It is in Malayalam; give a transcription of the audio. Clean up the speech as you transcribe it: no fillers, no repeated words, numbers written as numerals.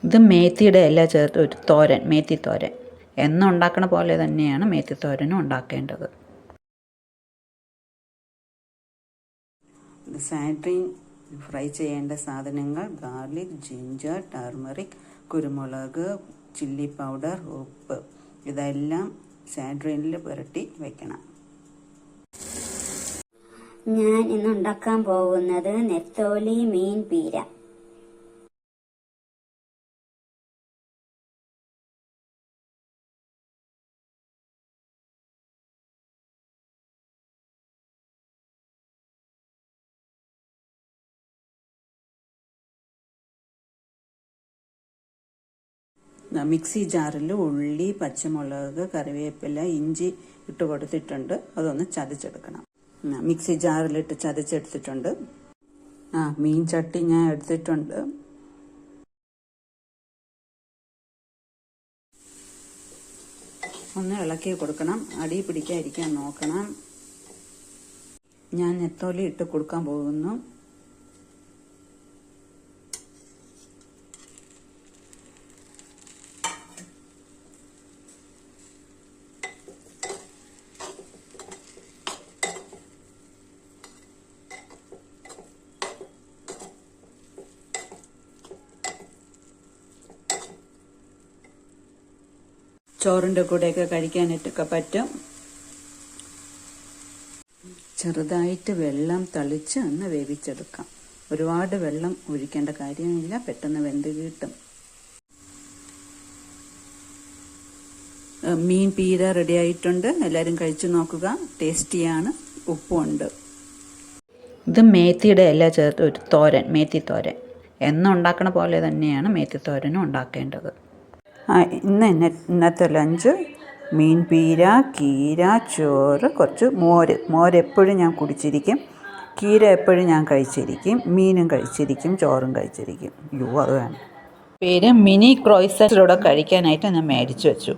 ഇത് മേത്തിയുടെ ഇല ചേർത്ത് ഒരു തോരൻ, മേത്തി തോരൻ. എന്നും ഉണ്ടാക്കണ പോലെ തന്നെയാണ് മേത്തി തോരനും ഉണ്ടാക്കേണ്ടത്. സാൻഡ്വിൻ ഫ്രൈ ചെയ്യേണ്ട സാധനങ്ങൾ: ഗാർലിക്, ജിഞ്ചർ, ടർമറിക്, കുരുമുളക്, ചില്ലി പൗഡർ, ഉപ്പ്. ഇതെല്ലാം സാൻഡ്വിനിൽ പുരട്ടി വെക്കണം. ഞാൻ ഇന്ന് ഉണ്ടാക്കാൻ പോകുന്നത് നെത്തോലി മീൻ പീര. മിക്സി ജാറിൽ ഉള്ളി, പച്ചമുളക്, കറിവേപ്പില, ഇഞ്ചി ഇട്ട് കൊടുത്തിട്ടുണ്ട്. അതൊന്ന് ചതച്ചെടുക്കണം. മിക്സി ജാറിലിട്ട് ചതച്ചെടുത്തിട്ടുണ്ട്. മീൻ ചട്ടി ഞാൻ എടുത്തിട്ടുണ്ട്. ഒന്ന് ഇളക്കി കൊടുക്കണം. അടി പിടിക്കാതിരിക്കാൻ നോക്കണം. ഞാൻ നെത്തോലി ഇട്ട് കൊടുക്കാൻ പോകുന്നു. ചോറിൻ്റെ കൂടെയൊക്കെ കഴിക്കാനായിട്ടൊക്കെ പറ്റും. ചെറുതായിട്ട് വെള്ളം തളിച്ച് ഒന്ന് വേവിച്ചെടുക്കാം. ഒരുപാട് വെള്ളം ഒഴിക്കേണ്ട കാര്യമില്ല, പെട്ടെന്ന് വെന്ത് കിട്ടും. മീൻ പീര റെഡി ആയിട്ടുണ്ട്. എല്ലാവരും കഴിച്ചു നോക്കുക. ടേസ്റ്റിയാണ്. ഉപ്പുണ്ട്. ഇത് മേത്തിയുടെ ഇല ചേർത്ത് ഒരു തോരൻ, മേത്തി തോരൻ. എന്നും ഉണ്ടാക്കണ പോലെ തന്നെയാണ് മേത്തി തോരനും ഉണ്ടാക്കേണ്ടത്. ഇന്നത്തെ ലഞ്ച് മീൻ പീര, കീര, ചോറ്, കുറച്ച് മോര് എപ്പോഴും ഞാൻ കുടിച്ചിരിക്കും. കീര എപ്പോഴും ഞാൻ കഴിച്ചിരിക്കും. മീനും കഴിച്ചിരിക്കും, ചോറും കഴിച്ചിരിക്കും. അത് വേണം. പേര് മിനി ക്രോയ്സറ്റിലൂടെ കഴിക്കാനായിട്ട് ഞാൻ മേടിച്ചു വെച്ചു.